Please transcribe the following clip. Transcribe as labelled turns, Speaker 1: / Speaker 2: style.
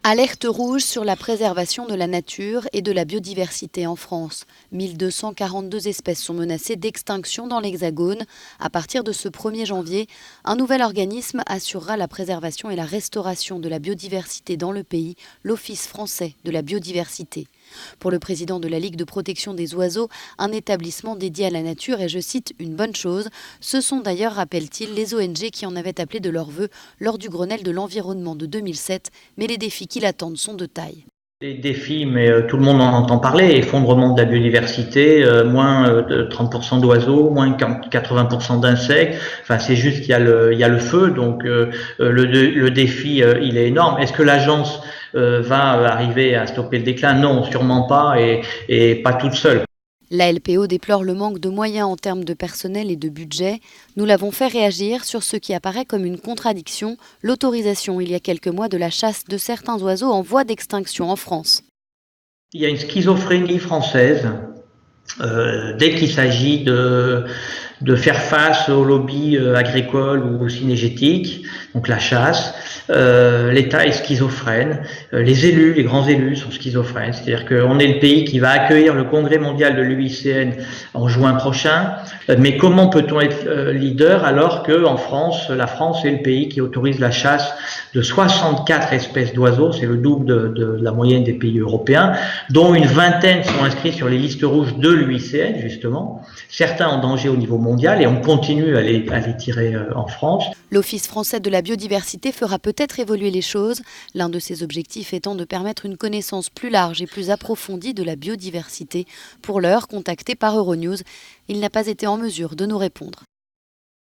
Speaker 1: Alerte rouge sur la préservation de la nature et de la biodiversité en France. 1242 espèces sont menacées d'extinction dans l'Hexagone. À partir de ce 1er janvier, un nouvel organisme assurera la préservation et la restauration de la biodiversité dans le pays, l'Office français de la biodiversité. Pour le président de la Ligue de protection des oiseaux, un établissement dédié à la nature est, je cite, une bonne chose. Ce sont d'ailleurs, rappelle-t-il, les ONG qui en avaient appelé de leur vœu lors du Grenelle de l'environnement de 2007, mais les défis qui l'attendent sont de taille.
Speaker 2: Des défis, mais tout le monde en entend parler, effondrement de la biodiversité, moins de 30% d'oiseaux, moins 80% d'insectes, enfin c'est juste qu'il y a le feu, donc le défi il est énorme. Est-ce que l'agence va arriver à stopper le déclin? Non, sûrement pas, et pas toute seule.
Speaker 1: La LPO déplore le manque de moyens en termes de personnel et de budget. Nous l'avons fait réagir sur ce qui apparaît comme une contradiction, l'autorisation il y a quelques mois de la chasse de certains oiseaux en voie d'extinction en France.
Speaker 2: Il y a une schizophrénie française dès qu'il s'agit de faire face aux lobbies agricoles ou cynégétiques, donc la chasse. L'État est schizophrène, les élus, les grands élus sont schizophrènes, c'est-à-dire qu'on est le pays qui va accueillir le congrès mondial de l'UICN en juin prochain, mais comment peut-on être leader alors qu'en France, la France est le pays qui autorise la chasse de 64 espèces d'oiseaux, c'est le double de la moyenne des pays européens, dont une vingtaine sont inscrits sur les listes rouges de l'UICN, justement, certains en danger au niveau mondial, et on continue à les tirer en France.
Speaker 1: L'Office français de la biodiversité fera peut-être évoluer les choses, l'un de ses objectifs étant de permettre une connaissance plus large et plus approfondie de la biodiversité. Pour l'heure, contacté par Euronews, il n'a pas été en mesure de nous répondre.